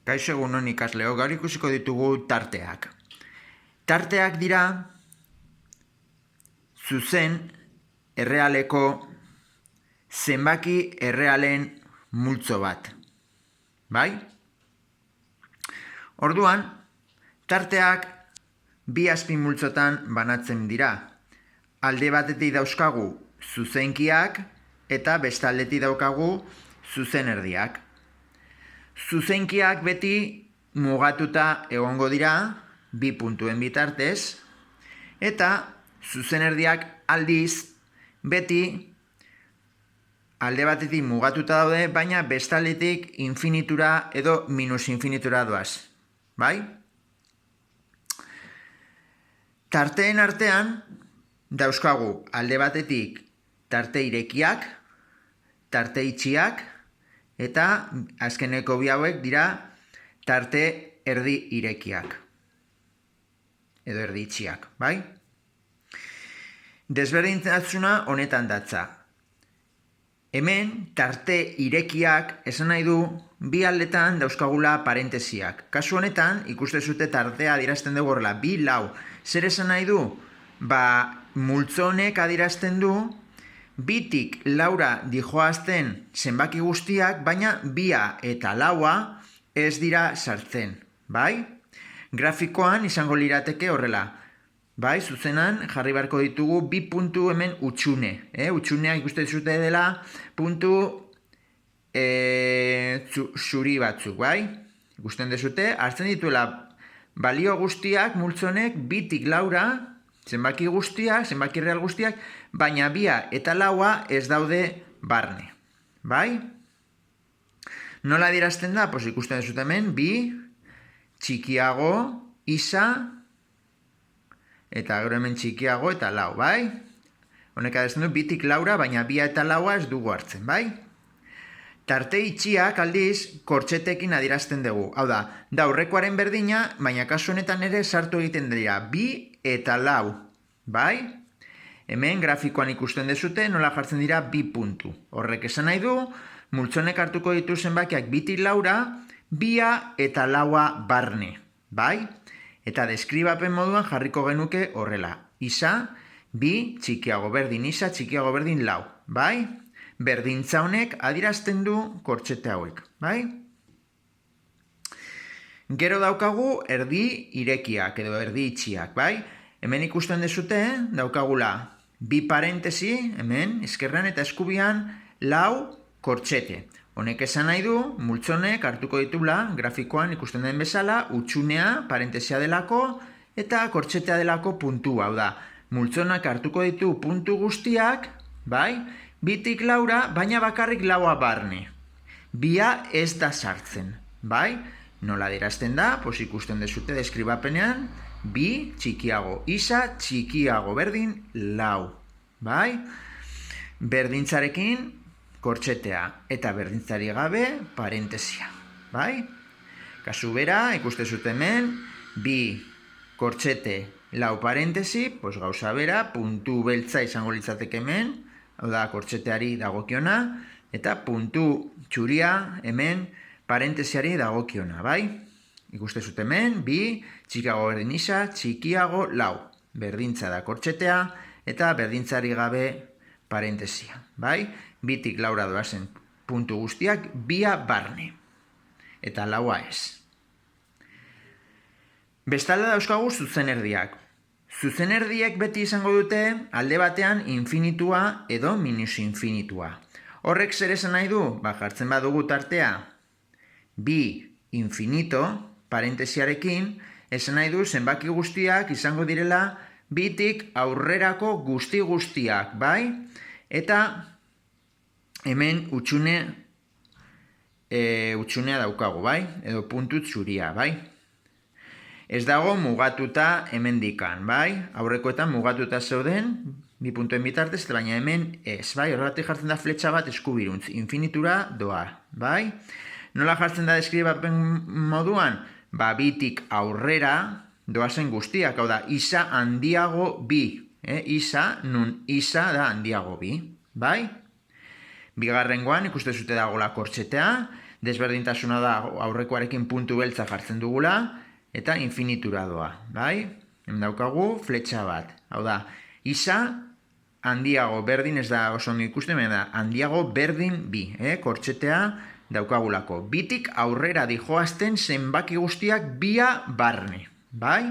Kaixo egunon ikasleo, gaur ikusiko ditugu tarteak. Tarteak dira zuzen errealeko zenbaki errealen multzo bat. Bai? Orduan, tarteak bi azpimultzotan banatzen dira. Alde batetik dauzkagu zuzenkiak eta beste aldetik daukagu zuzenerdiak. Zuzenkiak beti mugatuta egongo dira bi puntuen bitartez, eta zuzenerdiak aldiz beti alde batetik mugatuta daude, baina beste aldetik infinitura edo minus infinitura doaz. Bai? Tarteen artean dauzkagu alde batetik tarte irekiak, tarte itxiak, eta azkeneko bi hauek dira tarte erdi irekiak edo erdi itxiak, bai? Desberdintasuna honetan datza. Hemen tarte irekiak esan nahi du bi aldetan dauzkagula parentesiak. Kasu honetan ikusten zute tartea adierazten dugu horrela, 2, 4. Zer esan nahi du? Multzo honek adierazten du 2tik 4 dijoazten zenbaki guztiak, baina 2 eta 4 ez dira sartzen, bai? Grafikoan izango lirateke horrela, bai? Zuzenan jarri beharko ditugu bi puntu hemen utxune, utxuneak ikusten zute dela puntu zuri batzuk, bai? Ikusten dezute, hartzen dituela balio guztiak multzonek 2tik 4 zenbaki guztiak, zenbaki real guztiak, baina 2 eta 4 ez daude barne. Bai? Nola adierazten da? Pues ikusten dezut hemen, 2 txikiago, isa, eta gero hemen txikiago eta 4, bai? Honek adierazten du 2tik 4, baina 2 eta 4 ez dugu hartzen, bai? Tarte itxiak aldiz kortxetekin adierazten dugu. Hau da aurrekoaren berdina, baina kasu honetan ere sartu egiten dira 2 eta 4, bai? Hemen grafikoan ikusten dezute nola jartzen dira 2 puntu. Horrek esan nahi du, multzonek hartuko ditu zenbakiak 2tik 4, 2 eta 4 barne, bai? Eta deskribapen moduan jarriko genuke horrela. Isa, 2 txikiago berdin isa, txikiago berdin 4, bai? Berdintza honek adierazten du kortxete hauek, bai? Gero daukagu erdi irekiak edo erdi itxiak, bai? Hemen ikusten dezute, daukagula 2 parentesi, hemen, eskerran eta eskubian, 4 kortxete. Honek esan nahi du, multzonek hartuko ditula, grafikoan ikusten den bezala, utxunea, parentesia delako, eta kortxetea delako puntu, hau da. Multzonak hartuko ditu puntu guztiak, bai? 2tik 4, baina bakarrik 4 barne. 2 ez da sartzen, bai? Nola adierazten da, pues ikusten dezute deskribapenean, 2 txikiago isa, txikiago berdin 4, bai? Berdintzarekin kortxetea eta berdintzari gabe parentesia, bai? Kasu bera, ikusten zuten hemen, 2 kortxete 4 parentesi, pues gauza bera, puntu beltza izango litzateke hemen, hau da, kortxeteari dagokiona, eta puntu txuria hemen parentesiari dagokiona, bai? Ikuste zut hemen, 2 txikiago berdin isa, txikiago 4. Berdintza da kortxetea, eta berdintzari gabe parentesia, bai? 2tik 4 doazen puntu guztiak, 2 barne, eta 4 ez. Bestalde dauzkagu zuzenerdiak. Zuzenerdiek beti izango dute alde batean infinitua edo minus infinitua. Horrek zer esan nahi du? Jartzen badugu tartea 2 infinito, parentesiarekin, esan nahi du zenbaki guztiak izango direla 2tik aurrerako guztiak, bai? Eta hemen utxunea daukagu, bai? Edo puntu zuria, bai? Ez dago mugatuta hemendikan, bai? Aurrekoetan mugatuta zeuden, 2 puntuen bitartez, baina hemen ez, bai? Horregatik jartzen da fletxa bat eskubiruntz, infinitura doa, bai? Nola jartzen da deskribapen moduan? 2tik aurrera doazen guztiak, hau da, isa handiago 2, isa, nun isa da handiago 2, bai? Bigarrengoan ikuste zute dagoela kortxetea, desberdintasuna da aurrekoarekin puntu beltza jartzen dugula, eta infinitura doa, bai? Hemen daukagu fletxa bat. Hau da, isa handiago berdin, ez da oso ondo ikusten, baina handiago berdin bi, kortxetea daukagulako. Bitik aurrera dijoazten zenbaki guztiak bia barne, bai?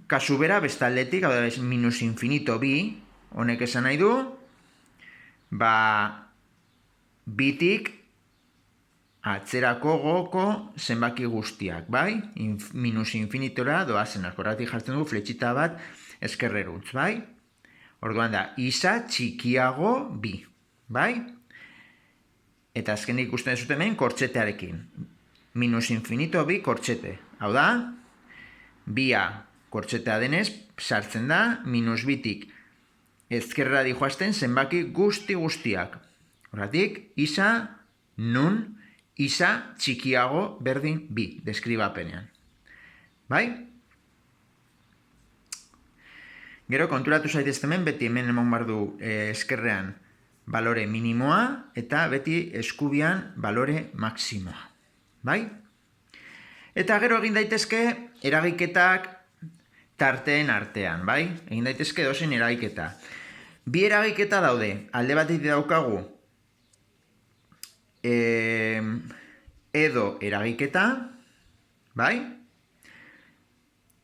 Kasu bera, bestaldetik, hau da, minus infinito bi, honek esan nahi du, bitik atzerako goko zenbaki guztiak, bai? Minus infinitora doazenak, horretik jartzen dugu fletxita bat eskerrerutz, bai? Orduan da, isa txikiago bi, bai? Eta azken ikusten dezute hemen kortxetearekin. Minus infinito bi kortxete. Hau da, bia kortxetea denez, sartzen da, minus bitik ezkerra dijoazten zenbaki guztiak. Horretik, isa nun, isa txikiago berdin bi, deskribapenean. Bai? Gero, konturatu zaitezte hemen, beti hemen emon bardu eskerrean balore minimoa, eta beti eskubian balore maksimoa. Bai? Eta gero egin daitezke eragiketak tarteen artean, bai? Egin daitezke dozen eragiketa. Bi eragiketa daude, alde batetik daukagu edo eragiketa, bai?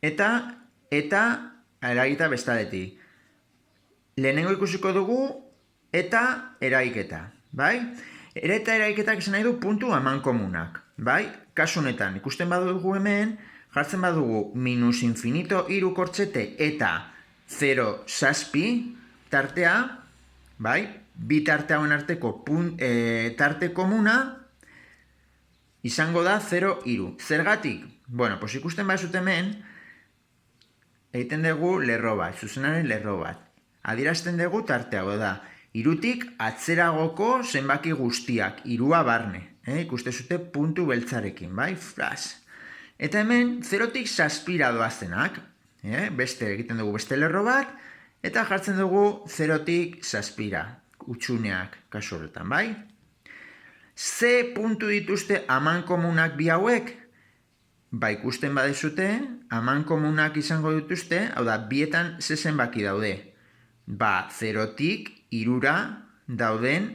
Eta eragiketa bestaletik. Lehenengo ikusiko dugu eta eragiketa, bai? Eta eragiketak esan nahi du puntu amankomunak, bai? Kasu honetan, ikusten badugu hemen, jartzen badugu minus infinito iru kortxete eta 0 zazpi tartea, bai? Bi tarte hauen arteko tarte komuna izango da 0 iru. Zergatik? Bueno, pues ikusten bazut hemen, egiten dugu lerro bat, zuzenaren lerro bat. Adierazten dugu tarteago da. Irutik atzeragoko zenbaki guztiak, irua barne. Ikusten zute puntu beltzarekin, bai? Flash. Eta hemen, 0tik zazpira doazenak. Beste egiten dugu beste lerro bat, eta jartzen dugu 0tik zazpira. Utsuneak, kasu horretan, bai? Ze puntu dituzte amankomunak bi hauek? Ba, ikusten badezute, amankomunak izango dituzte, hau da, bietan ze zenbaki daude. Ba, 0tik irura dauden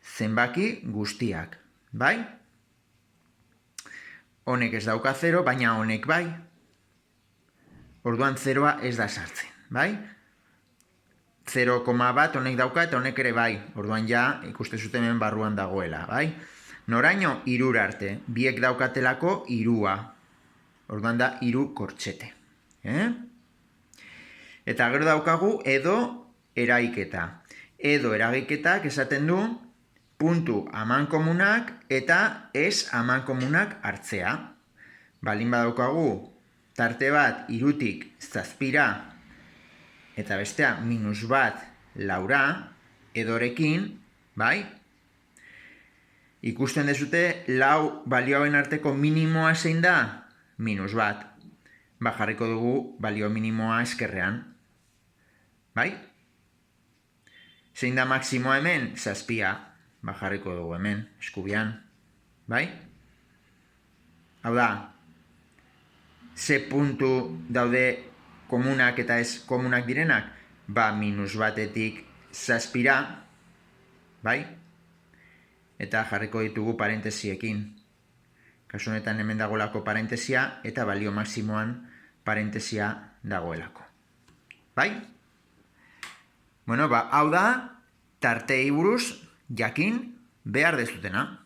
zenbaki guztiak, bai? Honek ez dauka 0, baina honek bai. Orduan 0a ez da sartzen, bai? 0,1 honek dauka eta honek ere bai. Orduan ja ikuste zuten hemen barruan dagoela, bai? Noraino irura arte, biek daukatelako irua. Orduan da iru kortxete. Eta gero daukagu edo eragiketa. Edo eragiketak esaten du puntu amankomunak eta ez amankomunak hartzea. Balin badaukagu tarte bat irutik zazpira eta bestea minus bat laura edorekin, bai? Ikusten dezute lau balioen arteko minimoa zein da? Minus bat. Ba, jarriko dugu balio minimoa eskerrean. Bai? Zein da maksimoa hemen? Zazpia. Ba, jarriko dugu hemen, eskubian. Bai? Hau da, ze puntu daude komunak eta ez komunak direnak? Ba, minus batetik zazpira. Bai? Eta jarriko ditugu parentesiekin. Kasu honetan hemen dagoelako parentesia eta balio maksimoan parentesia dagoelako. Bai? Bueno, ba, hau da tartei buruz jakin behar dezutena.